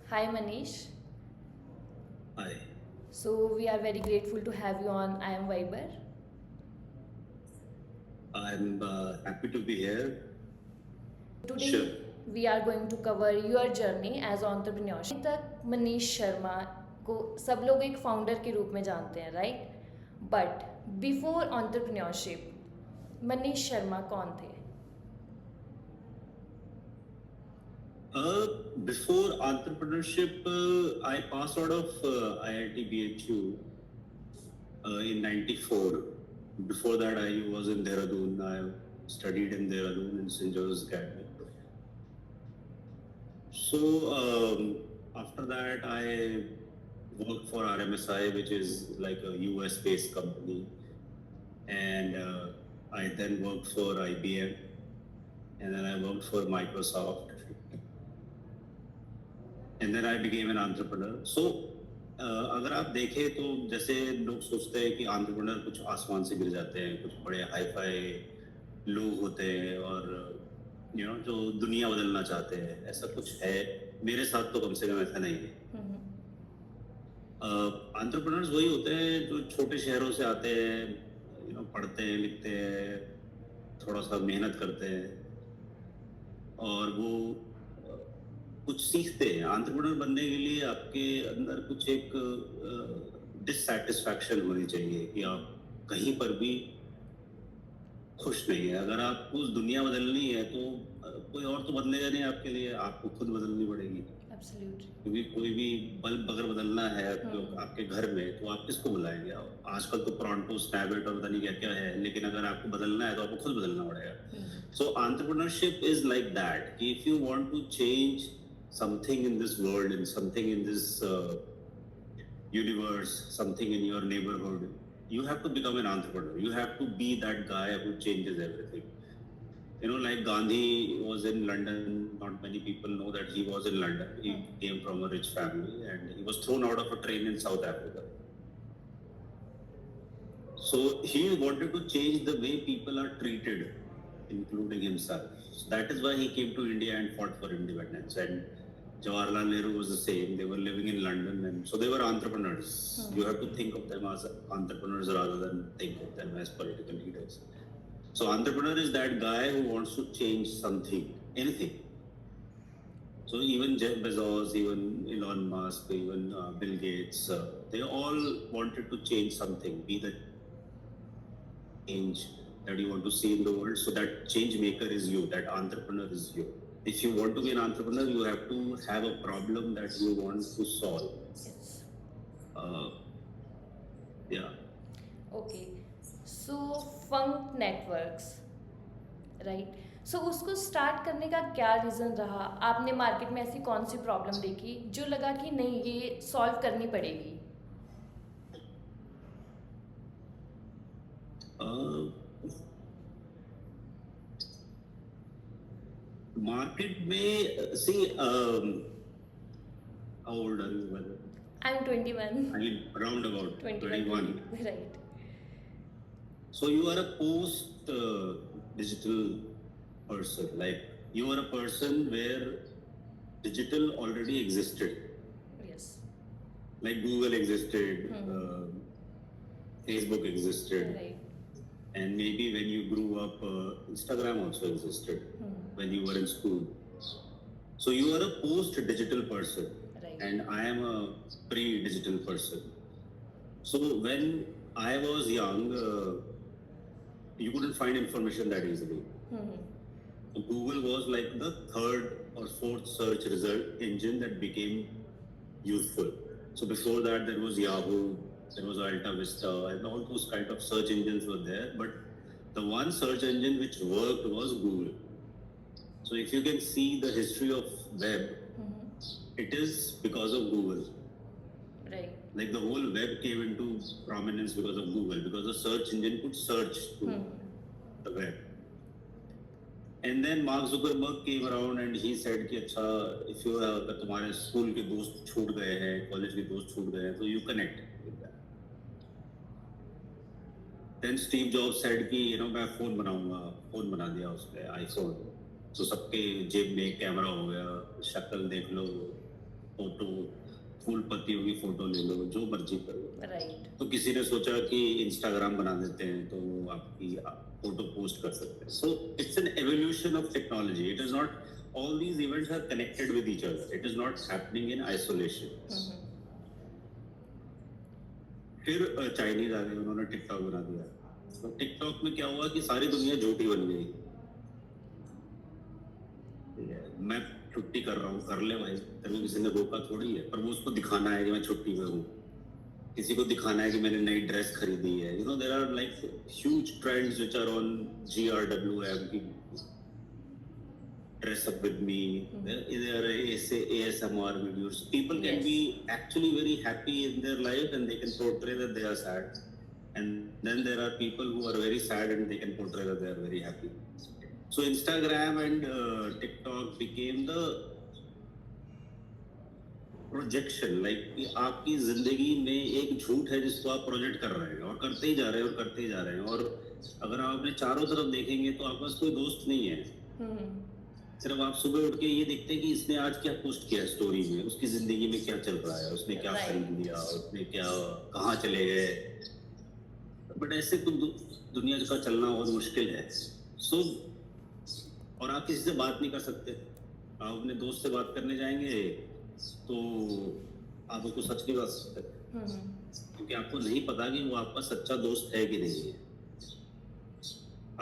Hi Manish. Hi, So we are very grateful to have you on I am Viber. I'm happy to be here. Sure. Today we are going to cover your journey as entrepreneurship. अभी तक मनीष शर्मा को सब लोग एक founder के रूप में जानते हैं, right? But before entrepreneurship Manish Sharma कौन थे? Before entrepreneurship, I passed out of IIT BHU in '94. Before that, I was in Dehradun. I studied in Dehradun in St. Joseph's Academy. So after that, I worked for RMSI, which is like a US-based company, and I then worked for IBM, and then I worked for Microsoft, and then I became an entrepreneur. So अगर आप देखें तो जैसे लोग सोचते हैं कि entrepreneur कुछ आसमान से गिर जाते हैं, कुछ बड़े हाई फाई लोग होते हैं और जो दुनिया बदलना चाहते हैं, ऐसा कुछ है मेरे साथ तो कम से कम ऐसा नहीं है। एंटरप्रेन्योर्स वही होते हैं जो छोटे शहरों से आते हैं, पढ़ते हैं, लिखते हैं, थोड़ा सा मेहनत करते हैं और वो कुछ सीखते हैं। एंटरप्रेन्योर बनने के लिए आपके अंदर कुछ एक डिससैटिस्फैक्शन होनी चाहिए कि आप कहीं पर भी खुश नहीं है। अगर आपको दुनिया बदलनी है तो कोई और तो बदलेगा नहीं आपके लिए, आपको खुद बदलनी पड़ेगी। Absolutely. क्योंकि कोई भी बल्ब अगर बदलना है आपके घर में तो आप किसको बुलाएंगे? आजकल तो प्रोंटो, स्नैपडील और पता नहीं क्या क्या है, लेकिन अगर आपको बदलना है तो आपको खुद बदलना पड़ेगा। So entrepreneurship is like that, if you want to change something in this world and something in this universe, something in your neighborhood, you have to become an entrepreneur. You have to be that guy who changes everything. Like Gandhi was in London. Not many people know that he was in London. He came from a rich family and he was thrown out of a train in South Africa. So he wanted to change the way people are treated, including himself. So that is why he came to India and fought for independence. And Jawaharlal Nehru was the same. They were living in London, and so they were entrepreneurs. You have to think of them as entrepreneurs rather than think of them as political leaders. So entrepreneur is that guy who wants to change something, anything. So even Jeff Bezos, even Elon Musk, even Bill Gates, they all wanted to change something, be the change that you want to see in the world. So that change maker is you, that entrepreneur is you. If you want to be an entrepreneur, you have to have a problem that you want to solve. Yes. Uh, yeah. Okay. So Funk Networks, right so उसको start करने का क्या reason रहा? आपने market में ऐसी कौन सी problem देखी जो लगा कि नहीं ये सॉल्व करनी पड़ेगी? Market may see. How old are you, brother? I'm 21. I mean, around about 21. Right. So you are a post digital person. Like you are a person where digital already existed. Yes. Like Google existed, Facebook existed, Right. and maybe when you grew up, Instagram also existed when you were in school. So you are a post-digital person, Right. and I am a pre-digital person. So when I was young, you couldn't find information that easily. Google was like the third or fourth search result engine that became useful. So before that, there was Yahoo, there was Alta Vista, and all those kind of search engines were there. But the one search engine which worked was Google. So if you can see the history of web, it is because of Google. Right. Like the whole web came into prominence because of Google, because the search engine could search through the web. And then Mark Zuckerberg came around and he said कि अच्छा if you अगर तुम्हारे school के दोस्त छूट गए हैं, college के दोस्त छूट गए हैं, तो you connect with that. Then Steve Jobs said कि मैं फोन बनाऊंगा, फोन बना दिया उसने iPhone. तो सबके जेब में कैमरा हो गया, शक्ल देख लो, हम्म, फूल पत्तियों की फोटो ले लो, जो मर्जी करो। राइट। तो किसी ने सोचा कि इंस्टाग्राम बना देते हैं तो वो आपकी फोटो पोस्ट कर सकते हैं। So it's an evolution of technology. It is not, all these events are connected with each other. It is not happening in isolation. फिर चाइनीज आ गए, उन्होंने टिकटॉक बना दिया। तो टिकटॉक में क्या हुआ कि सारी दुनिया झूठी बन गई। ठीक है, मैं छुट्टी कर रहा हूँ, कर ले भाई, तेरे को किसी ने रोका थोड़ी है, पर वो उसको दिखाना है कि मैं छुट्टी में हूँ। किसी को दिखाना है कि मैंने नई ड्रेस खरीदी है। There are like huge trends which are on GRWM की dress up with me. There are ASMR videos. People can be actually very happy in their life and they can portray that they are sad. And then there are people who are very sad and they can portray that they are very happy. So Instagram and TikTok became the projection, like कि आपकी जिंदगी में एक झूठ है जिसको आप project कर रहे हैं और करते ही जा रहे हैं और करते ही जा रहे हैं। और अगर आप अपने चारों तरफ देखेंगे तो आपके पास कोई दोस्त नहीं है। सिर्फ आप सुबह उठ के ये देखते हैं कि इसने आज क्या पोस्ट किया स्टोरी में, उसकी जिंदगी में क्या चल रहा है, उसने क्या खरीद लिया, उसने क्या, कहाँ चले गए। बट ऐसे तो दुनिया का चलना बहुत मुश्किल है। सो और आप किसी से बात नहीं कर सकते। आप अपने दोस्त से बात करने जाएंगे तो आप उसको सच नहीं बता सकते, क्योंकि आपको नहीं पता कि वो आपका सच्चा दोस्त है कि नहीं है।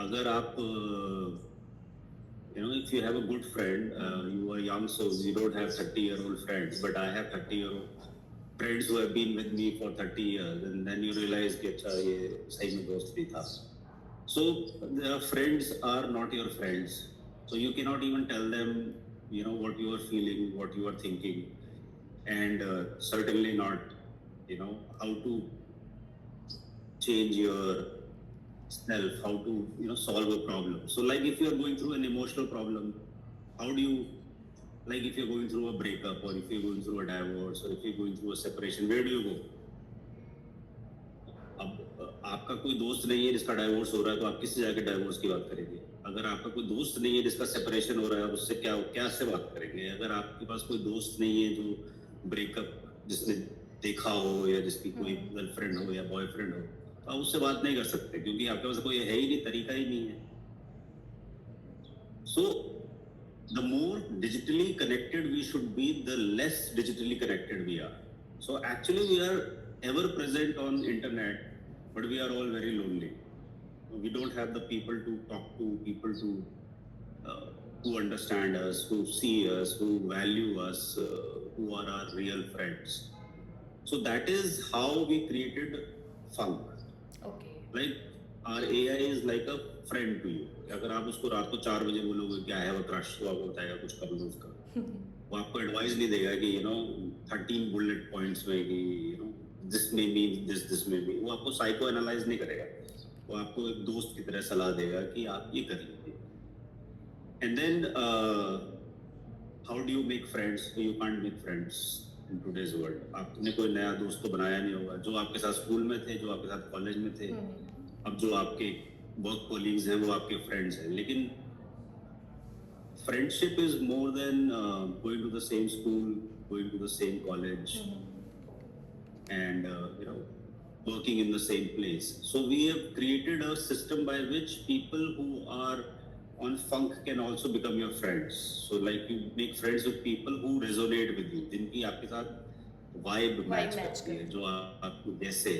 अगर आप if you have a good friend, you are young, so you don't have 30-year-old friends, but I have 30-year-old friends who have been with me for 30 years, and then you realize कि अच्छा ये सही में दोस्त भी था। So the friends are not your friends, so you cannot even tell them what you are feeling, what you are thinking, and certainly not how to change your self, how to solve a problem. So like if you are going through an emotional problem, how do you, like if you're going through a breakup or if you're going through a divorce or if you're going through a separation, where do you go? अब आपका कोई दोस्त नहीं है जिसका divorce हो रहा है तो आप किससे जाके डाइवोर्स की बात करेंगे? अगर आपका कोई दोस्त नहीं है जिसका सेपरेशन हो रहा है, उससे क्या से बात करेंगे? अगर आपके पास कोई दोस्त नहीं है जो ब्रेकअप जिसने देखा हो या जिसकी कोई गर्लफ्रेंड हो या बॉयफ्रेंड हो, तो आप उससे बात नहीं कर सकते क्योंकि आपके पास कोई है ही नहीं, तरीका ही नहीं है। So the more digitally connected we should be, the less digitally connected we are. So actually we are ever present on internet, but we are all very lonely. We don't have the people to talk to, people to who understand us, who see us, who value us, who are our real friends. So that is how we created Funk. Okay. Like our AI is like a friend to you. अगर आप उसको रात को 4 बजे बोलोगे क्या है वो क्रश, तो आपको बताएगा कुछ कर लो उसका। वो आपको एडवाइस नहीं देगा कि 13 बुलेट पॉइंट्स में कि दिस में मीन दिस में भी। वो आपको साइको एनालाइज नहीं करेगा, वो आपको एक दोस्त की तरह सलाह देगा कि आप ये कर लीजिए। And then how do you make friends? You can't make friends in today's world. आपने कोई नया दोस्त तो बनाया नहीं होगा। जो आपके साथ स्कूल में थे, जो आपके साथ कॉलेज में थे, अब जो आपके वर्क कोलीग्स हैं वो आपके फ्रेंड्स हैं। लेकिन friendship is more than going to the same school, going to the same college, and working in the same place. So we have created a system by which people who are on Funk can also become your friends. So like you make friends with people who resonate with you, जिनकी आपके साथ vibe match करती है, जो आपको जैसे।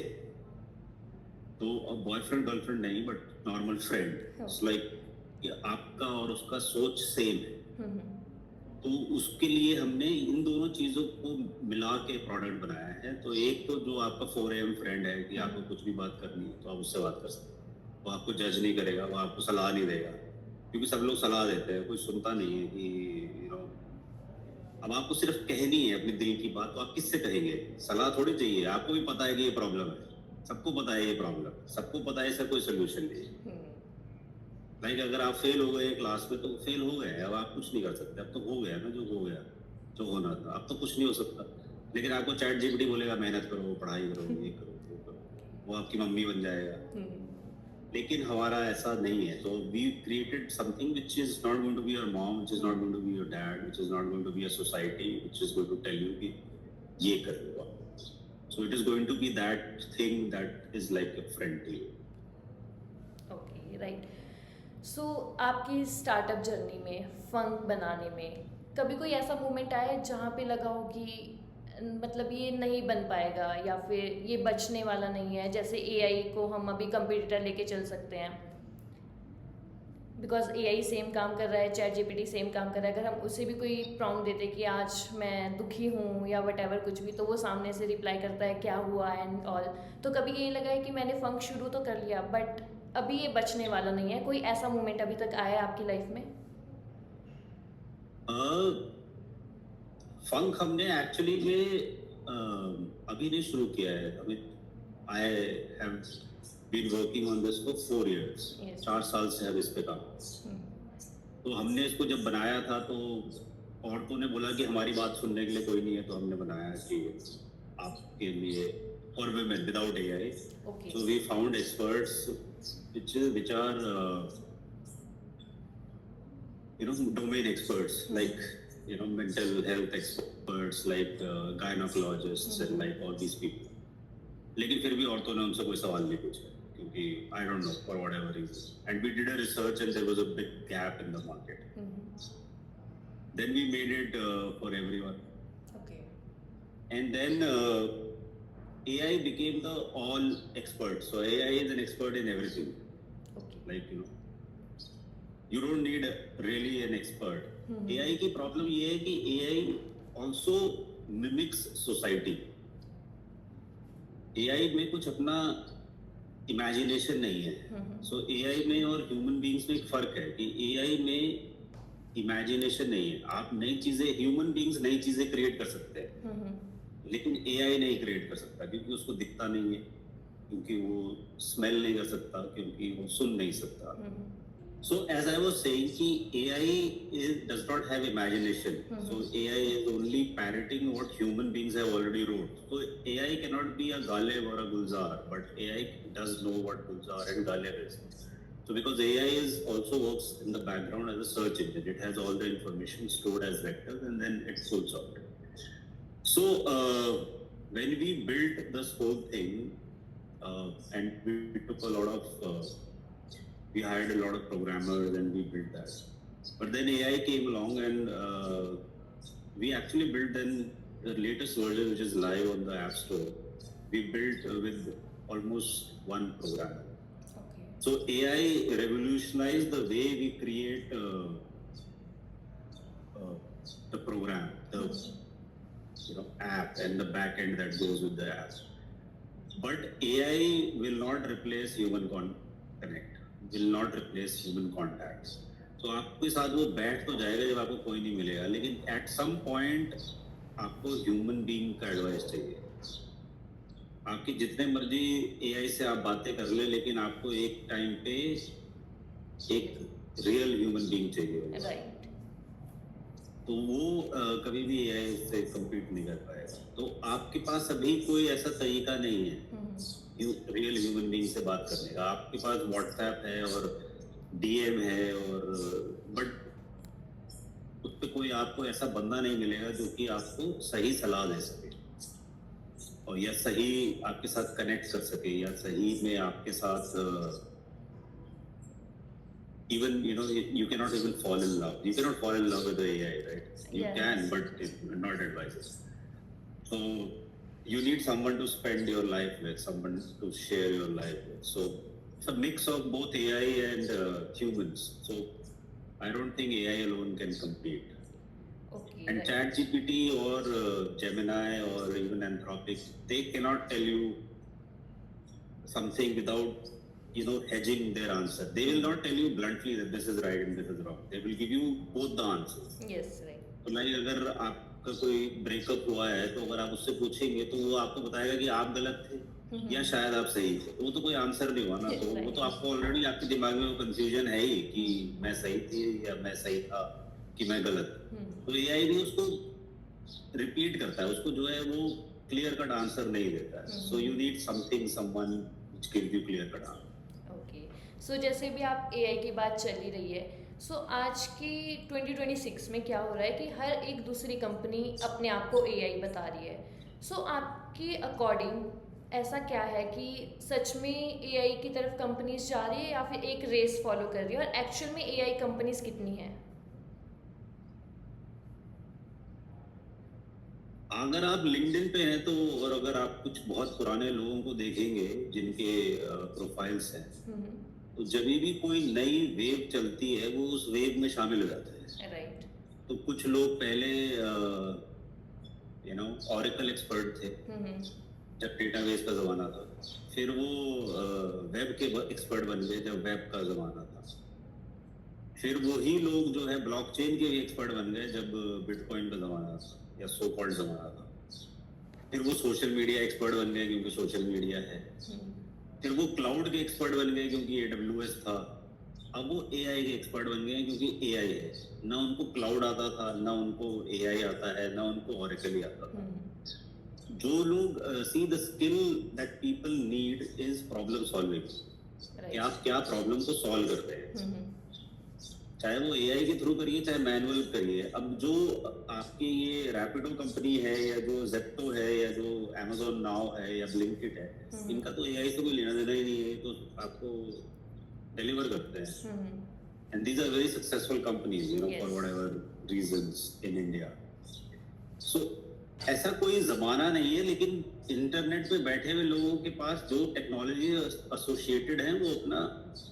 तो boyfriend girlfriend नहीं, but normal friend. It's like आपका और उसका सोच सेम है। तो उसके लिए हमने इन दोनों चीजों को मिला के प्रोडक्ट बनाया है। तो एक तो जो आपका 4 AM फ्रेंड है कि आपको कुछ भी बात करनी है तो आप उससे बात कर सकते हैं। वो आपको जज नहीं करेगा, वो आपको सलाह नहीं देगा, क्योंकि सब लोग सलाह देते हैं, कोई सुनता नहीं है कि अब आपको सिर्फ कहनी है अपने दिल की बात, तो आप किससे कहेंगे? सलाह थोड़ी चाहिए। आपको भी पता है कि ये प्रॉब्लम है, सबको पता है ये प्रॉब्लम, सबको पता है इसका कोई सोल्यूशन नहीं है। लाइक अगर आप फेल हो गए क्लास में तो फेल हो गए, अब आप कुछ नहीं कर सकते। अब तो हो गया ना, जो हो गया, जो होना था। अब तो कुछ नहीं हो सकता। लेकिन आपको चैट जीपीटी बोलेगा मेहनत करो, पढ़ाई करो, ये करो, वो करो, वो आपकी मम्मी बन जाएगा। लेकिन हमारा ऐसा नहीं है. So we created something which is not going to be your mom, which is not going to be your dad, which is not going to be a society, which is going to tell you कि ये करो. So it is going to be that thing that is like a friend to you. Okay right. So आपकी startup journey में फंक बनाने में कभी कोई ऐसा मोमेंट आया है जहाँ पे लगा हो कि मतलब ये नहीं बन पाएगा या फिर ये बचने वाला नहीं है, जैसे एआई को हम अभी कंपटीटर लेके चल सकते हैं बिकॉज एआई सेम काम कर रहा है, चैट जीपीटी सेम काम कर रहा है, अगर हम उसे भी कोई प्रॉम्प्ट देते कि आज मैं दुखी हूँ या वट कुछ भी, तो वो सामने से रिप्लाई करता है क्या हुआ एंड ऑल. तो कभी यही लगा है कि मैंने फंक शुरू तो कर लिया बट अभी ये बचने वाला नहीं है. कोई ऐसा मोमेंट अभी तक आया है आपकी लाइफ में? फंक हमने एक्चुअली में अभी नहीं शुरू किया है. अभी I have been working on this for 4 years. Yes. 4 साल से अब इस पे काम. तो हमने इसको जब बनाया था तो औरतों ने बोला कि हमारी बात सुनने के लिए कोई नहीं है, तो हमने बनाया कि आपके लिए for women without AI. Okay. So we found experts which are domain experts like mental health experts like gynecologists and like all these people. लेकिन फिर भी औरतों ने उनसे कोई सवाल नहीं पूछा क्योंकि I don't know for whatever reason. And we did a research and there was a big gap in the market. Then we made it for everyone. Okay. And then AI became the all expert. So AI is an expert in everything. Okay. Like you don't need really an expert. AI की problem ये है कि AI also mimics society. AI में कुछ अपना imagination नहीं है. So AI में और human beings में एक फर्क है कि AI में imagination नहीं है. आप नई चीजें human beings नई चीजें create कर सकते हैं. लेकिन AI नहीं क्रिएट कर सकता क्योंकि उसको दिखता नहीं है, क्योंकि वो स्मेल नहीं कर सकता, क्योंकि वो सुन नहीं सकता. So as I was saying कि AI does not have imagination. So AI is only parroting what human beings have already wrote. So AI cannot be a Galeb or a Gulzar, but AI does know what Gulzar and Galeb is. So because AI also works in the background as a search engine, it has all the information stored as vectors and then it pulls out. So when we built this whole thing, and we took a lot of, we hired a lot of programmers and we built that. But then AI came along and we actually built then the latest version, which is live on the App Store. We built with almost one programmer. Okay. So AI revolutionized the way we create the program, the app and the back end that goes with the app. But AI will not replace human connect, will not replace human contacts. So आपके साथ वो बैठ तो जाएगा जब आपको कोई नहीं मिलेगा, लेकिन at some point आपको human being का advice चाहिए. आपकी जितने मर्जी AI से आप बातें कर ले, लेकिन आपको एक टाइम पे एक real human being चाहिए. Right. तो वो कभी भी AI से compete नहीं कर पाएगा. तो आपके पास अभी कोई ऐसा तरीका नहीं है रियल ह्यूमन बीइंग से बात करने का. आपके पास WhatsApp है और DM है और बट उस पे कोई आपको ऐसा बंदा नहीं मिलेगा जो कि आपको सही सलाह दे सके और या सही आपके साथ कनेक्ट कर सके या सही में आपके साथ even you cannot even fall in love. You cannot fall in love with the AI, right? You Yes. can, but it's not advisable. So you need someone to spend your life with, someone to share your life with. So it's a mix of both AI and humans. So I don't think AI alone can compete. Okay. And Right. ChatGPT or Gemini or even Anthropic, they cannot tell you something without hedging their answer. They will not tell you bluntly that this is right and this is wrong. They will give you both the answers. Yes, right. तो like अगर आपका कोई breakup हुआ है तो अगर आप उससे पूछेंगे तो वो आपको बताएगा कि आप गलत थे या शायद आप सही थे. तो वो तो कोई आंसर नहीं हुआ ना. तो वो तो आपको ऑलरेडी आपके दिमाग में वो कंफ्यूजन है ही कि मैं सही थी या मैं सही था कि मैं गलत. तो एआई भी उसको रिपीट करता है, उसको जो है वो क्लियर कट आंसर नहीं देता है. So you need something, someone which gives you clear cut answer. Okay. So जैसे भी आप एआई की बात चल ही रही है, सो आज की 2026 में क्या हो रहा है कि हर एक दूसरी कंपनी अपने आप को एआई बता रही है। सो आपके अकॉर्डिंग ऐसा क्या है कि सच में एआई की तरफ कंपनीज जा रही है या फिर एक रेस फॉलो कर रही है, और एक्चुअल में एआई कंपनीज कितनी हैं? अगर आप लिंक्डइन पे हैं तो, और अगर आप कुछ बहुत पुराने लोगों को देखेंगे जिनके प्रोफाइल्स हैं, तो जब भी कोई नई वेव चलती है वो उस वेव में शामिल हो जाते हैं। राइट। तो कुछ लोग पहले ऑरेकल एक्सपर्ट थे जब डेटाबेस का जमाना था, फिर वो वेब के एक्सपर्ट बन गए जब वेब का जमाना था, फिर वही लोग जो है ब्लॉकचेन के भी एक्सपर्ट बन गए जब बिटकॉइन का जमाना था या सो कॉल्ड जमाना था, फिर वो सोशल मीडिया एक्सपर्ट बन गए क्योंकि सोशल मीडिया है, फिर वो क्लाउड के एक्सपर्ट बन गए क्योंकि AWS था, अब वो AI के एक्सपर्ट बन गए क्योंकि AI है। ना उनको क्लाउड आता था, ना उनको AI आता है, ना उनको ऑरेकल ही आता था। जो लोग see the skill that people need is problem solving, कि आप क्या प्रॉब्लम को सॉल्व करते हैं, चाहे वो AI के थ्रू करिए चाहे मैनुअल करिए। अब जो आपकी ये रैपिडो कंपनी है या जो जेप्टो है या जो Amazon नाउ है या ब्लिंकिट है, इनका तो AI से कोई लेना देना ही नहीं है, तो आपको डिलीवर करते हैं। And these are very successful companies for whatever reasons in India. So ऐसा कोई जमाना नहीं है, लेकिन इंटरनेट पे बैठे हुए लोगों के पास जो टेक्नोलॉजी एसोसिएटेड है वो अपना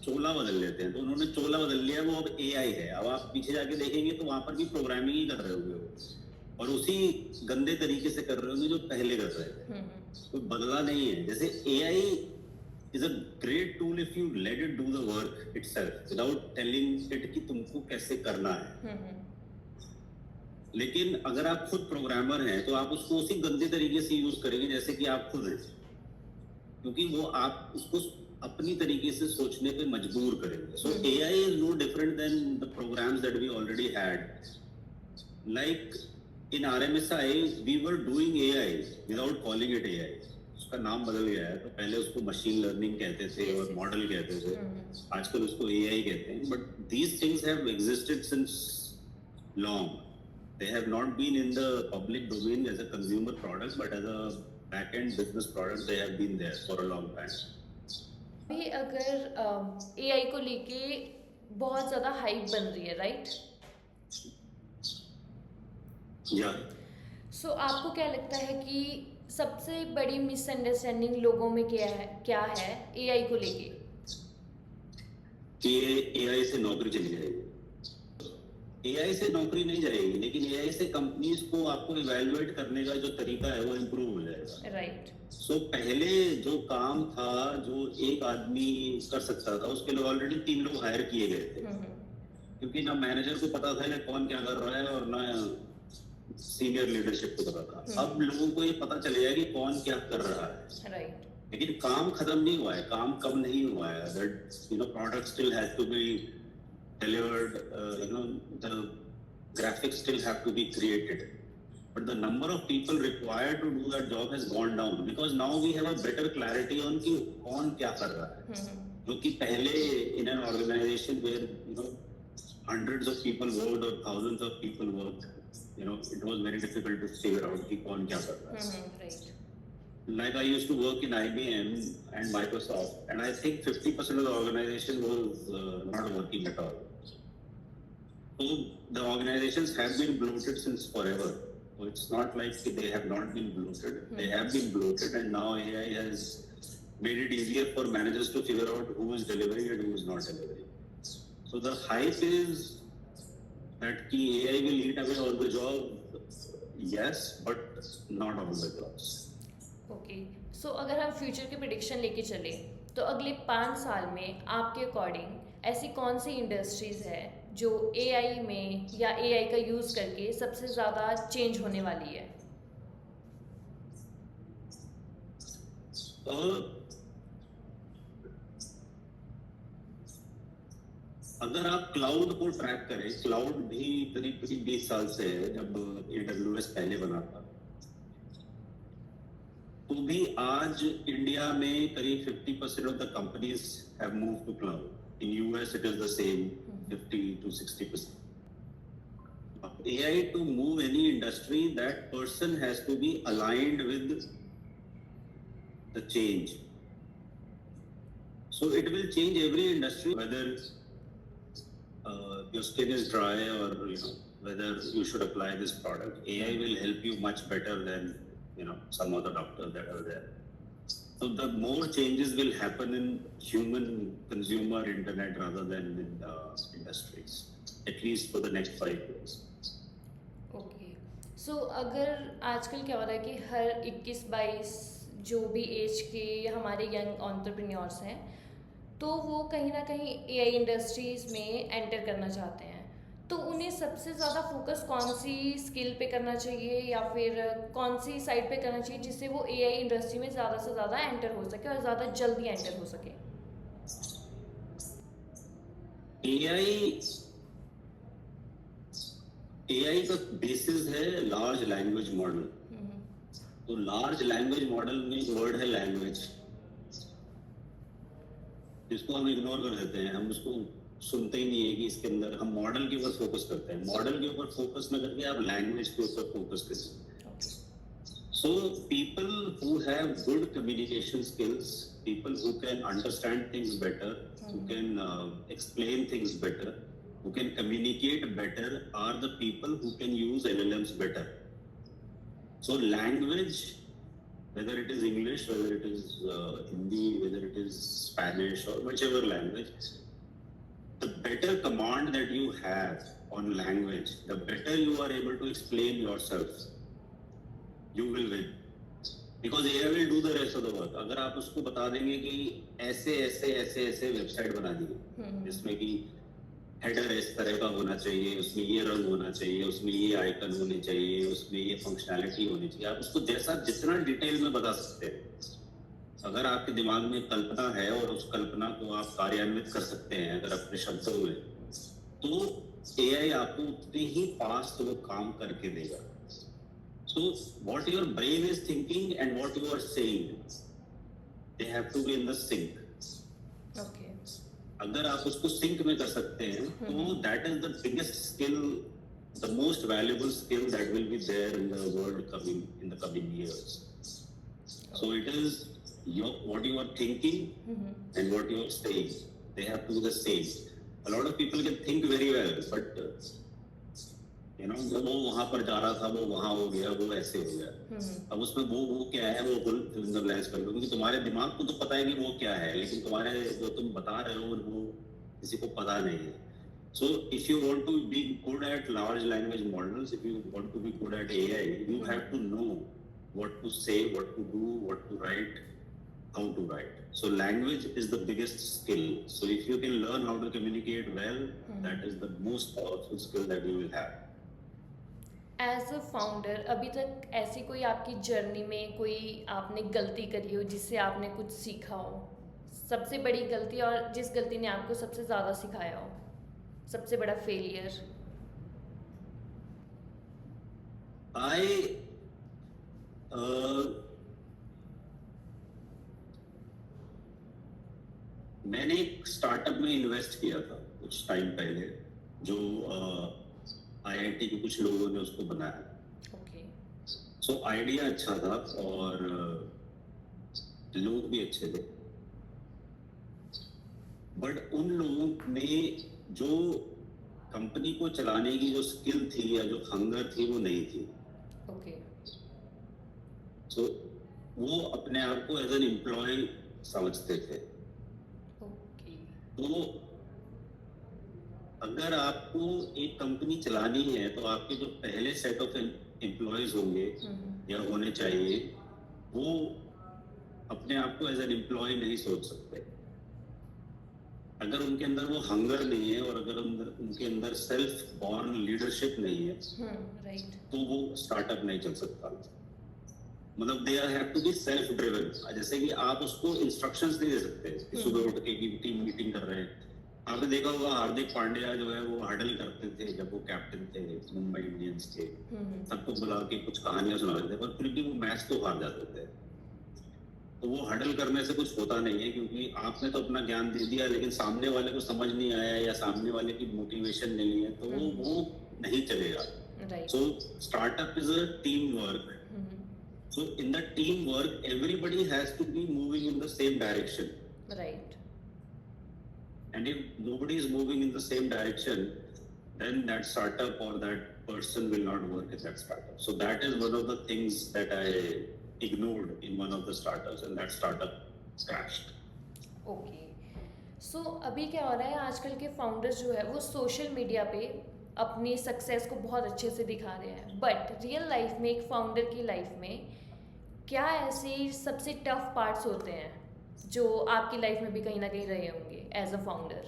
चोला बदल लेते हैं। तो उन्होंने चोला बदल लिया, वो अब AI है। अब आप पीछे जाके देखेंगे तो वहां पर भी प्रोग्रामिंग ही कर रहे होंगे वो, और उसी गंदे तरीके से कर रहे होंगे जो पहले कर रहे थे। कोई बदला नहीं है। जैसे AI is a great tool if you let it do the work itself without telling it कि तुमको कैसे करना है। लेकिन अगर आप खुद प्रोग्रामर हैं तो आप उसको उसी गंदे तरीके से यूज करेंगे जैसे कि आप खुद हैं, क्योंकि वो आप उसको अपनी तरीके से सोचने पे मजबूर करेंगे। So AI is no different than the programs that we already had. Like in RMSI we were doing AI without calling it AI. उसका नाम बदल गया है, तो पहले उसको मशीन लर्निंग कहते थे और मॉडल कहते थे, आजकल उसको AI कहते हैं। But these things have existed since long. They have not been in the public domain as a consumer product, but as a back-end business product, they have been there for a long time. भी अगर AI को लेके बहुत ज़्यादा hype बन रही है, right? Yeah. सो आपको क्या लगता है कि सबसे बड़ी मिसअंडरस्टैंडिंग लोगों में क्या है AI को लेके? कि AI से नौकरी चली जाएगी। AI से नौकरी नहीं जाएगी, लेकिन AI से कंपनीज को आपको इवैल्यूएट करने का जो तरीका है वो इम्प्रूव हो जाएगा। राइट। सो पहले जो काम था जो एक आदमी कर सकता था, उसके लिए ऑलरेडी 3 लोग हायर किए गए थे, क्योंकि ना मैनेजर को पता था कि कौन क्या कर रहा है और ना सीनियर लीडरशिप को पता था। अब लोगों को ये पता चलेगा कि कौन क्या कर रहा है। राइट। लेकिन काम खत्म नहीं हुआ है, काम कम नहीं हुआ है। That product still has to be delivered, the graphics still have to be created, but the number of people required to do that job has gone down because now we have a better clarity on कि कौन क्या कर रहा है। जो कि पहले in an organization where hundreds of people worked or thousands of people worked, it was very difficult to figure out कि कौन क्या कर रहा है। Right. Like I used to work in IBM and Microsoft, and I think 50% of the organization was not working at all. So the organizations have been bloated since forever. So it's not like they have not been bloated. They have been bloated, and now AI has made it easier for managers to figure out who is delivering and who is not delivering. So the hype is that AI will eat away all the jobs. Yes, but not all the jobs. Okay. So अगर हम future की prediction लेके चले तो अगले 5 साल में आपके अकॉर्डिंग ऐसी कौन सी इंडस्ट्रीज है जो AI में या AI का यूज़ करके सबसे ज़्यादा चेंज होने वाली है? अगर आप क्लाउड को ट्रैक करें, क्लाउड भी करीब 20 साल से है, जब AWS पहले बना था, तो भी आज इंडिया में करीब 50% of the companies have moved to cloud. In US, it is the same, 50 to 60%. AI to move any industry, that person has to be aligned with the change. So it will change every industry, whether your skin is dry or whether you should apply this product. AI will help you much better than some other doctors that are there. So the more changes will happen in human consumer internet rather than in industries, at least for the next 5 years. Okay so अगर आजकल क्या हो रहा है कि हर 21-22 जो भी as के हमारे यंग एंटरप्रेन्योर्स हैं तो वो कहीं ना कहीं एआई इंडस्ट्रीज़ में एंटर करना चाहते हैं, तो उन्हें सबसे ज़्यादा फोकस कौन सी स्किल पे करना चाहिए या फिर कौन सी साइड पे करना चाहिए जिससे वो एआई इंडस्ट्री में ज़्यादा से ज़्यादा एंटर हो सके और ज़्यादा जल्दी एंटर हो सके? एआई का बेसिस है लार्ज लैंग्वेज मॉडल। तो लार्ज लैंग्वेज मॉडल में एक वर्ड है लैंग्वेज, जिसको हम इग्नोर कर देते हैं, हम उसको सुनते ही नहीं है कि इसके अंदर हम मॉडल के ऊपर फोकस करते हैं। मॉडल के ऊपर फोकस न करके आप लैंग्वेज के ऊपर फोकस करें। So people who have good communication skills, people who can understand things better, who can explain things better, who can communicate better are the people who can use LLMs better. So language, whether it is English, whether it is Hindi, whether it is Spanish or whichever language, the better command that you have on language, the better you are able to explain yourself, you will win. Because AI will do the rest of the work. अगर आप उसको बता देंगे कि ऐसे ऐसे ऐसे ऐसे वेबसाइट बना दीजिए जिसमें कि हेडर इस तरह का होना चाहिए, उसमें ये रंग होना चाहिए, उसमें ये आइकन होने चाहिए, उसमें ये फंक्शनैलिटी होनी चाहिए, आप उसको जैसा जितना डिटेल में बता सकते हैं। अगर आपके दिमाग में कल्पना है और उस कल्पना को आप कार्यान्वित कर सकते हैं अगर अपने शब्दों में, तो एआई आपको उतने ही फास्ट वो काम करके देगा। So what your brain is thinking and what you are saying, they have to be in the sync. Okay, अगर आप उसको सिंक में कर सकते हैं तो that is the biggest skill, the most valuable skill that will be there in the world coming in the coming years. So it is what you are thinking and what you are saying, they have to be the same. A lot of people can think very well, but वो वहां पर जा रहा था, वो वहां हो गया, वो ऐसे हो गया। अब उसमें वो क्या है वो फिल्मलाइज कर लो, क्योंकि तुम्हारे दिमाग को तो पता है कि वो क्या है, लेकिन तुम्हारे जो तुम बता रहे हो वो किसी को पता नहीं है। So if you want to be good at large language models, if you want to be good at AI, you have to know what to say, what to do, what to write, how to write. So language is the biggest skill. So if you can learn how to communicate well, that is the most powerful skill that you will have. As a founder अभी तक ऐसी कोई आपकी journey में कोई आपने गलती करी हो जिससे आपने कुछ सीखा हो, सबसे बड़ी गलती और जिस गलती ने आपको सबसे ज़्यादा सिखाया हो, सबसे बड़ा फेलियर? मैंने एक स्टार्टअप में इन्वेस्ट किया था कुछ टाइम पहले, जो आईआईटी के कुछ लोगों ने उसको बनाया। ओके, सो आइडिया अच्छा था और लोग भी अच्छे थे, बट उन लोगों ने जो कंपनी को चलाने की जो स्किल थी या जो हंगर थी वो नहीं थी। ओके, सो वो अपने आप को एज एन एम्प्लॉय समझते थे। ओके, तो अगर आपको एक कंपनी चलानी है तो आपके जो पहले सेट ऑफ एम्प्लॉयज होंगे या होने चाहिए, वो अपने आप को एज एन एम्प्लॉय नहीं सोच सकते। अगर उनके अंदर वो हंगर नहीं है और अगर उनके अंदर सेल्फ बॉर्न लीडरशिप नहीं है, राइट, तो वो स्टार्टअप नहीं चल सकता। मतलब they have to be self driven. जैसे कि आप उसको इंस्ट्रक्शंस नहीं दे सकते कि सुबह उठ के की टीम मीटिंग कर रहे हैं। आपने देखा होगा हार्दिक पांड्या जो है वो हडल करते थे जब वो कैप्टन थे मुंबई इंडियंस के, सबको बुला के कुछ कहानियां सुना रहे थे, पर फिर भी वो मैच तो हार जाते थे। तो वो हडल करने से कुछ होता नहीं है, क्योंकि आपने तो अपना ज्ञान दे दिया लेकिन सामने वाले को समझ नहीं आया या सामने वाले की मोटिवेशन नहीं है, तो वो नहीं चलेगा. Right. So startup is a teamwork. So in the teamwork, everybody has to be moving in the same direction. Right. And if nobody is moving in the same direction, then that startup or that person will not work in that startup. So that is one of the things that I ignored in one of the startups, and that startup crashed. Okay. So अभी क्या हो रहा है, आजकल के founders जो है वो सोशल मीडिया पे अपनी सक्सेस को बहुत अच्छे से दिखा रहे हैं, बट रियल लाइफ में एक फाउंडर की लाइफ में क्या ऐसे सबसे टफ पार्ट्स होते हैं जो आपकी लाइफ में भी कहीं ना कहीं रहे होंगे as a founder?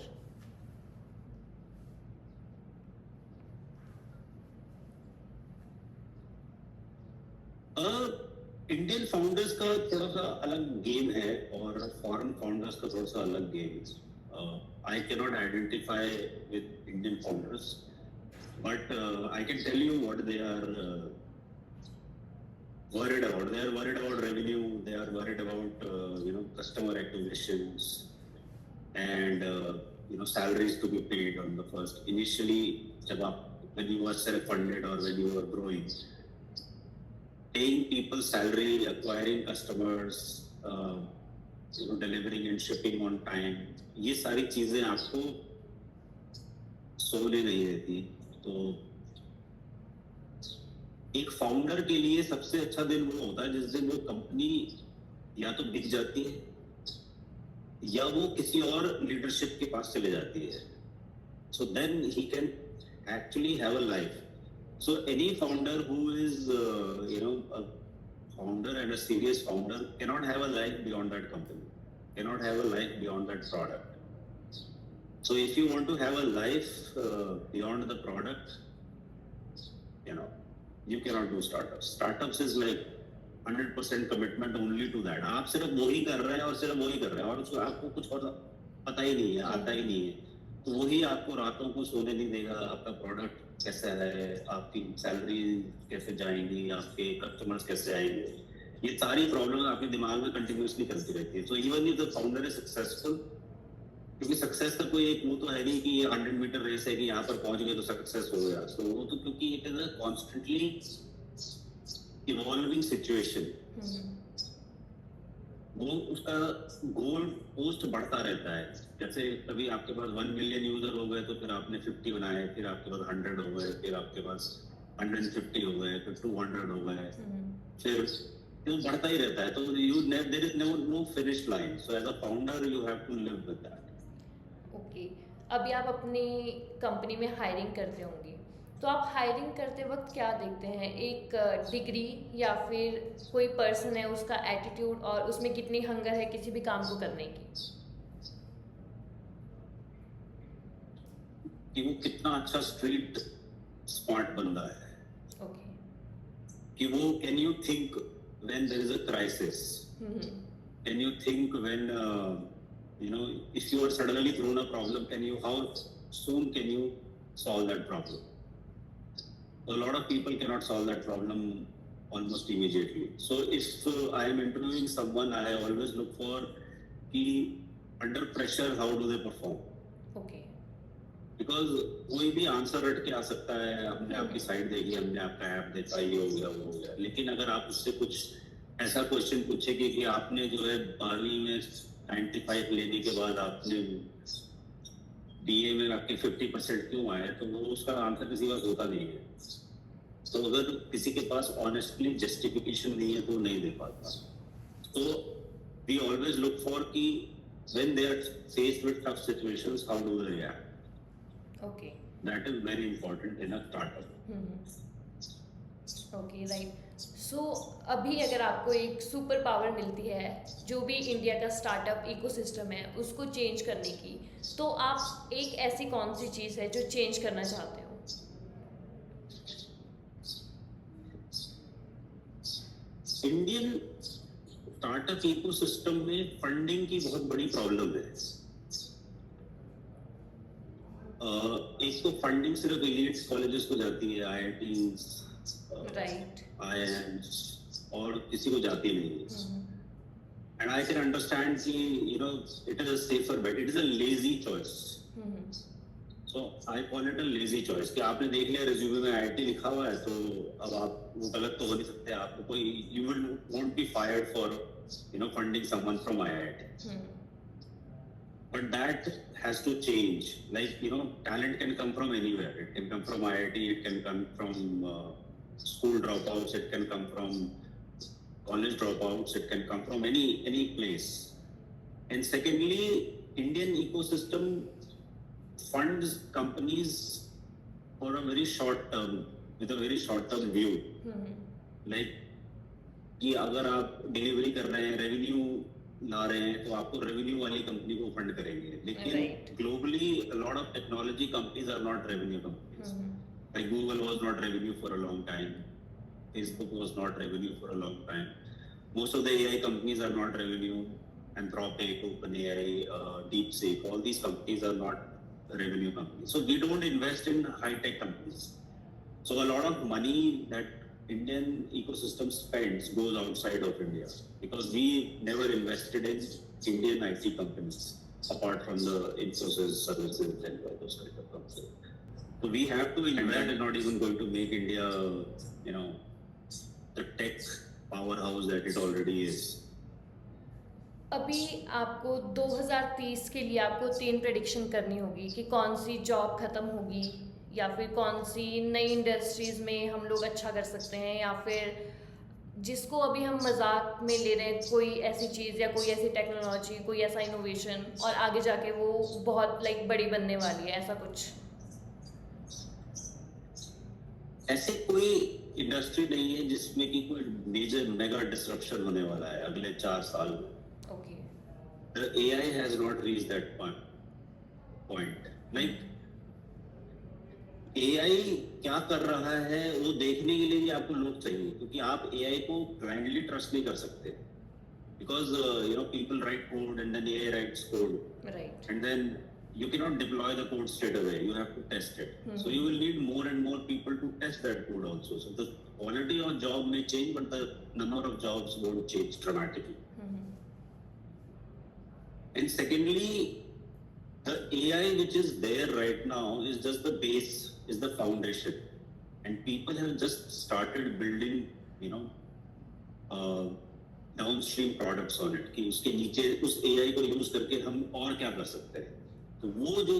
Indian founders का थोड़ा सा अलग गेम है और फॉरेन फाउंडर्स का थोड़ा सा अलग गेम है. I can not identify with Indian founders, but I can tell you what they are worried about. They are worried about revenue. They are worried about customer acquisitions and salaries to be paid on the first. Initially, when you were self-funded or when you were growing, paying people salary, acquiring customers, delivering and shipping on time, ये सारी चीजें आपको सोने नहीं देती. तो एक founder के लिए सबसे अच्छा दिन वो होता है जिस दिन वो कंपनी या तो बिक जाती है या वो किसी और लीडरशिप के पास चले जाती है. So then he can actually have a life. So any founder who is a founder and a serious founder cannot have a life beyond that company, cannot have a life beyond that product. So if you want to have a life beyond the product, you cannot do startups. Startups is like 100% commitment only to that. आप सिर्फ वही कर रहे हैं और सिर्फ वही कर रहे हैं और उसको आपको कुछ और पता ही नहीं है, आता ही नहीं है. तो वही आपको रातों को सोने नहीं देगा. आपका प्रोडक्ट कैसा है, आपकी सैलरी कैसे जाएंगी, आपके कस्टमर्स कैसे आएंगे, ये सारी प्रॉब्लम आपके दिमाग में कंटिन्यूसली चलती रहती है. So even if the founder is successful, क्योंकि सक्सेस का कोई एक वो तो है नहीं कि ये 100 मीटर रेस है कि यहाँ पर पहुंच गए तो सक्सेस हो गया. तो वो तो क्योंकि it is a constantly evolving situation. वो उसका गोल पोस्ट बढ़ता रहता है. जैसे कभी आपके पास 1 मिलियन यूजर हो गए तो फिर आपने 50 बनाए, फिर आपके पास 100 हो गए, फिर आपके पास 150 हो गए, फिर 200 हो गए, फिर वो बढ़ता ही रहता है. तो there is no finish line. So as a founder you have to live with that. Okay. अभी आप अपनी कंपनी में हायरिंग करते होंगे, तो आप हायरिंग करते वक्त क्या देखते हैं? एक डिग्री या फिर कोई पर्सन है उसका एटीट्यूड और उसमें कितनी हंगर है किसी भी काम को करने की? कि वो कितना अच्छा स्ट्रीट स्मार्ट बंदा है. ओके. कि वो can you think when there is a crisis, can you think when if you are suddenly thrown a problem, how soon can you solve that problem? A lot of people cannot solve that problem almost immediately. So if I am interviewing someone, I always look for under pressure how do they perform. Okay. Because कोई भी answer रट के आ सकता है. हमने आपकी site देखी, हमने आपका ऐप देखा, ये हो गया वो हो गया. लेकिन अगर आप उससे कुछ ऐसा क्वेश्चन पूछेंगे कि आपने जो है 12वीं में 95 लेने के बाद आपने बीए में आपके 50% क्यों आए, तो वो उसका आंसर किसी पास होता नहीं है. तो अगर किसी के पास ऑनेस्टली जस्टिफिकेशन नहीं है तो नहीं दे पाता. तो वी ऑलवेज लुक फॉर कि when they are faced with tough situations how do they react. Okay. That is very important in a startup. Okay. Right. So अभी अगर आपको एक सुपर पावर मिलती है जो भी इंडिया का स्टार्टअप इकोसिस्टम है उसको चेंज करने की, तो आप एक ऐसी कौन सी चीज़ है जो चेंज करना चाहते हो? इंडियन स्टार्टअप इकोसिस्टम में फंडिंग की बहुत बड़ी प्रॉब्लम है. एक तो फंडिंग सिर्फ एलिट कॉलेजेस को जाती है, IITs, राइट. IIMs, और किसी को जाती नहीं है. and I can understand कि you know it is a safer bet, it is a lazy choice. So I call it a lazy choice कि आपने देख लिया रिज्यूमे में आईआईटी लिखा हुआ है तो अब आप वो गलत तो हो नहीं सकते, आपको कोई you will won't be fired for you know funding someone from IIT. But that has to change. Like you know, talent can come from anywhere. It can come from IIT. It can come from school dropouts. It can come from college dropouts. It can come from any place. And secondly, Indian ecosystem funds companies for a very short term, with a very short term view. Like कि अगर आप delivery कर रहे हैं, revenue ला रहे हैं, तो आपको रेवेन्यू वाली कंपनी को फंड करेंगे. लेकिन globally a lot of technology companies are not revenue companies. Like Google was not revenue for a long time. Facebook was not revenue for a long time. Most of the AI companies are not revenue. Anthropic, OpenAI, DeepSeek, all these companies are not revenue companies. So we don't invest in high-tech companies. So a lot of money that Indian ecosystem spends goes outside of India because we never invested in Indian IT companies apart from the Infosys services and all those kind of companies. So we have to invest. That is not even going to make India, you know, the tech powerhouse that it already is. अभी आपको 2030 के लिए आपको 3 prediction करनी होगी कि कौन सी job खत्म होगी या फिर कौन सी नई इंडस्ट्रीज में हम लोग अच्छा कर सकते हैं, या फिर जिसको अभी हम मजाक में ले रहे हैं कोई ऐसी चीज़ या कोई ऐसी टेक्नोलॉजी, कोई ऐसा इनोवेशन और आगे जाके वो बहुत लाइक बड़ी बनने वाली है, ऐसा कुछ. ऐसे कोई इंडस्ट्री नहीं है जिसमें कि कोई मेजर मेगा डिसरप्शन होने वाला है अगले 4 साल में. Okay. The AI has not reached that point. Like AI क्या कर रहा है वो देखने के लिए भी आपको लोग चाहिए, क्योंकि आप AI को blindly trust नहीं कर सकते. Because you know people write code and then AI writes code. Right. And then you cannot deploy the code straight away. You have to test it. So you will need more and more people to test that code also. So the quality of job may change, but the number of jobs won't change dramatically. And secondly, the AI which is there right now is just the base, is the foundation, and people have just started building, you know, downstream products on it. कि उसके नीचे उस AI को use करके हम और क्या कर सकते हैं. तो वो जो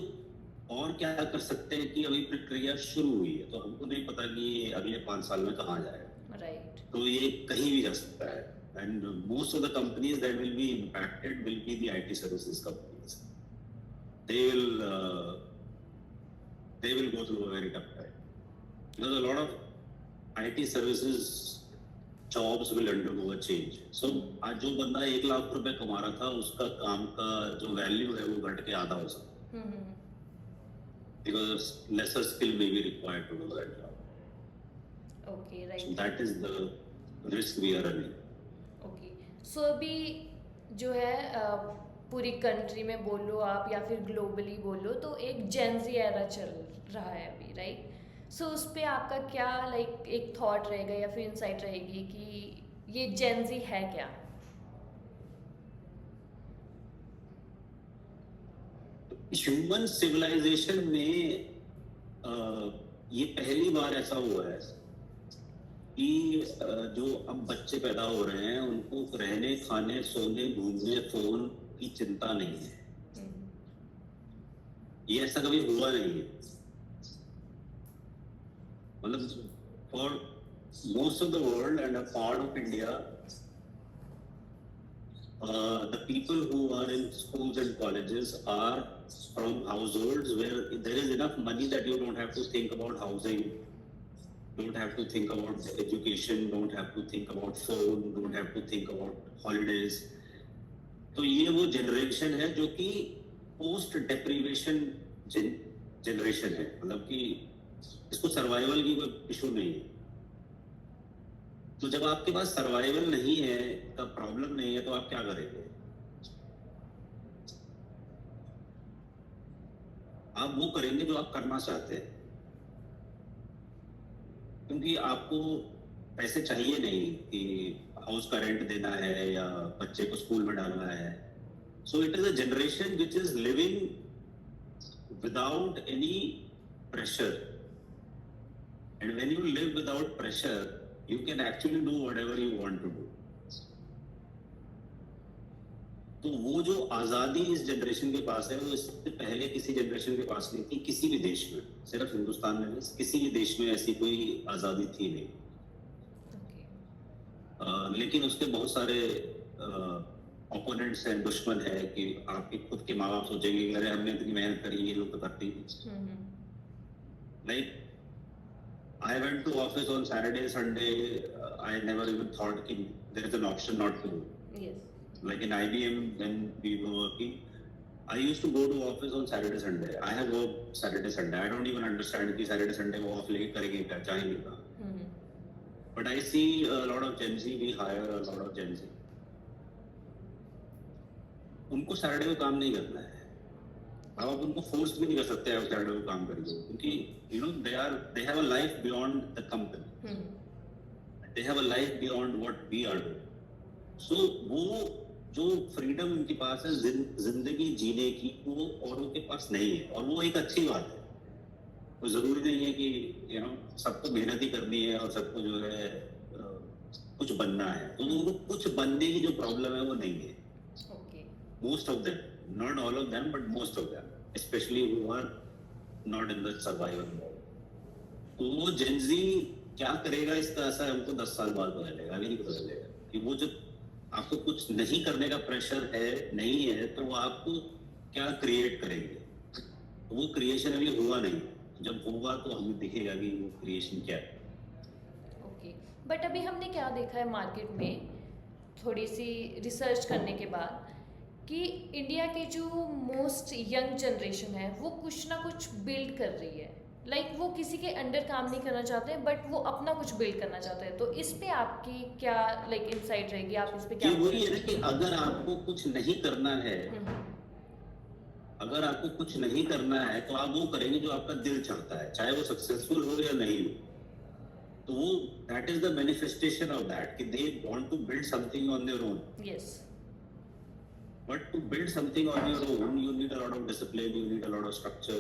और क्या कर सकते हैं कि अभी प्रक्रिया शुरू हुई है, तो हमको नहीं पता कि ये अगले 5 साल में कहाँ जाएगा. Right. तो ये कहीं भी जा सकता है. And most of the companies that will be impacted will be the IT services companies. They will go through a very tough time. Because a lot of IT services jobs will undergo a change. So आज जो बंदा 1 लाख रुपए कमा रहा था, उसका काम का जो वैल्यू है वो घट के आधा हो सकता है. Because lesser skill may be required to do that job. Okay, right. So that is the risk we are running. Okay. So अभी जो है पूरी कंट्री में बोल लो आप या फिर ग्लोबली बोल लो, तो एक जेनजी एरा चल रहा है अभी, राइट? सो उस पर आपका क्या लाइक एक थॉट रहेगा या फिर इंसाइट रहेगी कि ये जेनजी है क्या? ह्यूमन सिविलाइजेशन में ये पहली बार ऐसा हुआ है कि जो अब बच्चे पैदा हो रहे हैं उनको रहने, खाने, सोने, घूमने, फोन की चिंता नहीं है. ये ऐसा कभी हुआ नहीं है. मतलब for most of the world and a part of India, the people who are in schools and colleges are from households where there is enough money that you don't have to think about housing, don't have to think about education, don't have to think about phone, don't have to think about holidays. तो ये वो generation है जो कि post deprivation generation है. मतलब कि इसको सर्वाइवल की कोई इशू नहीं है. तो जब आपके पास सर्वाइवल नहीं है, तब प्रॉब्लम नहीं है, तो आप क्या करेंगे? आप वो करेंगे जो आप करना चाहते हैं, क्योंकि आपको पैसे चाहिए नहीं कि हाउस का रेंट देना है या बच्चे को स्कूल में डालना है. So it is a generation which is living without any pressure. And when you live without pressure, you can actually do whatever you want to do. तो वो जो आजादी इस जनरेशन के पास है वो इससे पहले किसी जनरेशन के पास नहीं थी, किसी भी देश में, सिर्फ हिंदुस्तान में नहीं, किसी भी देश में ऐसी कोई आजादी थी नहीं. लेकिन उसके बहुत सारे ओपोनेंट्स हैं, दुश्मन है कि आपके खुद के माँ बाप सोचेंगे कि अरे हमने इतनी मेहनत करी, ये लोग तो करते ही. Like I went to office on Saturday, Sunday. I never even thought that there is an option not to. Yes. Like in IBM, when we were working, I used to go to office on Saturday, Sunday. I have worked Saturday, Sunday. I don't even understand कि Saturday, Sunday वो off लेके करेंगे क्या, जाएंगे कहाँ. But I see a lot of Gen Z. We hire a lot of Gen Z. उनको Saturday को काम नहीं करना है. अब आप उनको फोर्स भी नहीं कर सकते हैं सैटरडे को काम करिए, क्योंकि you know they have a life beyond the company, they have a life beyond what we are doing. So वो जो फ्रीडम उनके पास है जिंदगी जीने की, वो औरों के पास नहीं है, और वो एक अच्छी बात है. तो जरूरी नहीं है कि यू नो सबको मेहनत ही करनी है और सबको जो है कुछ बनना है. तो उनको कुछ बनने की जो प्रॉब्लम है वो नहीं है. Most of them, not all of them, but most of them, especially who are not in the survival mode. तो वो Gen Z क्या करेगा इसका ऐसा हमको 10 साल बाद पता चलेगा, अभी नहीं पता चलेगा कि वो जब आपको कुछ नहीं करने का प्रेशर है नहीं है तो वो आपको क्या क्रिएट करेंगे. तो वो क्रिएशन अभी हुआ नहीं, जब होगा तो हमें दिखेगा कि वो क्रिएशन क्या है. ओके, बट अभी हमने क्या देखा है मार्केट में, थोड़ी सी रिसर्च करने के बाद, कि इंडिया की जो मोस्ट यंग जनरेशन है वो कुछ ना कुछ बिल्ड कर रही है. लाइक वो किसी के अंडर काम नहीं करना चाहते, बट वो अपना कुछ बिल्ड करना चाहते हैं. तो इस पे आपकी क्या लाइक इनसाइट रहेगी, आप इस पे क्या? वही है ना कि अगर आपको कुछ नहीं करना है, अगर आपको कुछ नहीं करना है तो आप वो करेंगे जो आपका दिल चाहता है, चाहे वो सक्सेसफुल हो या नहीं हो. तो वो that is the manifestation of that कि they want to build something on their own. Yes. But to build something on your own, you need a lot of discipline, you need a lot of structure.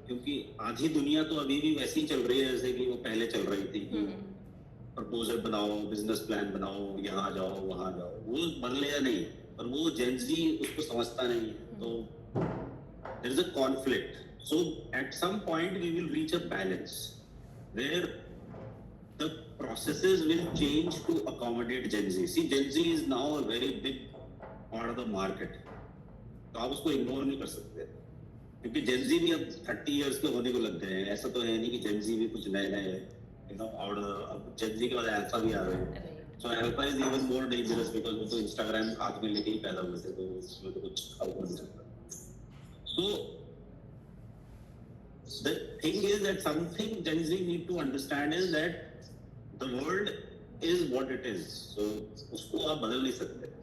क्योंकि आधी दुनिया तो अभी भी वैसी चल रही है जैसे कि वो पहले चल रही थी कि प्रपोजल बनाओ, बिजनेस प्लान बनाओ, यहाँ जाओ वहाँ जाओ. वो बदलेगा नहीं, और वो Gen Z उसको समझता नहीं है. तो there is a conflict. So at some point we will reach a balance where the processes will change to accommodate Gen Z. See, Gen Z is now a very big part of the market. तो आप उसको ignore नहीं कर सकते, क्योंकि Gen Z भी अब 30 years के होने को लग गए हैं. ऐसा तो है नहीं कि Gen Z भी कुछ नए नए यू नो, और अब Gen Z के बाद अल्फा भी आ रहे हैं. So alpha is even more dangerous because वो तो इंस्टाग्राम हाथ में लेके ही पैदा हुए थे, तो उसमें तो कुछ खाओ नहीं सकता. So the thing is that something Gen Z need to understand is that the world is what it is. So उसको आप बदल नहीं सकते,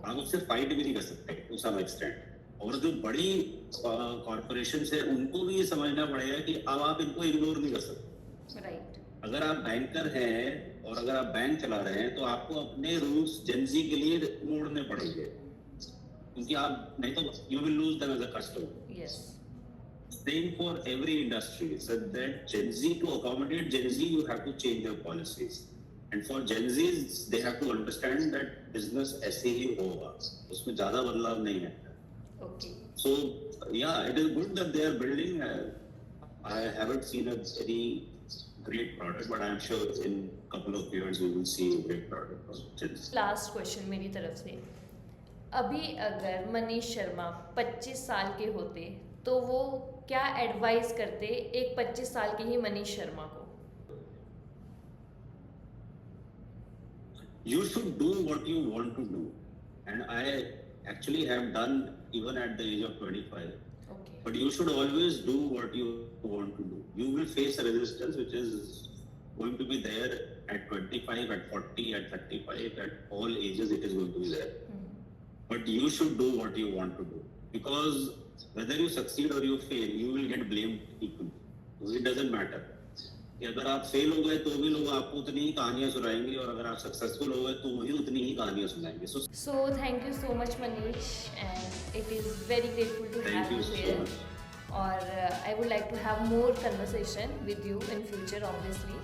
आप उससे फाइट भी नहीं कर सकते टू सम एक्सटेंट. और जो बड़ी कॉर्पोरेशंस है उनको भी ये समझना पड़ेगा कि अब आप इनको इग्नोर नहीं कर सकते. राइट. अगर आप बैंकर हैं और अगर आप बैंक चला रहे हैं तो आपको अपने रूल्स Gen Z के लिए मोड़ने पड़ेंगे, क्योंकि आप नहीं तो you will lose them as a customer. Yes. Same for every industry. So that Gen Z, to accommodate Gen Z, you have to change their policies. And for Gen Zs, they have to understand that business ऐसे ही होगा, उसमें ज़्यादा बदलाव नहीं है. Okay. So yeah, it is good that they are building. I haven't seen a very great product, but I am sure in a couple of years we will see a great product from Gen Z. Last question मेरी तरफ से, अभी अगर मनीष शर्मा 25 साल के होते तो वो क्या एडवाइस करते एक 25 साल के ही मनीष शर्मा को? You should do what you want to do, and I actually have done even at the age of 25. Okay. But you should always do what you want to do. You will face a resistance which is going to be there at 25, at 40, at 35, at all ages it is going to be there. But you should do what you want to do, because whether you succeed or you fail, you will get blamed equally. So it doesn't matter. कि अगर आप fail हो गए तो भी लोग आपको उतनी ही कहानियां सुनाएंगे, और अगर आप सक्सेसफुल हो गए तो भी उतनी ही कहानियां सुनाएंगे. So So thank you so much, Manish, and it is very grateful to thank have you you so here. much. Or I would like to have more conversation with you in future, obviously.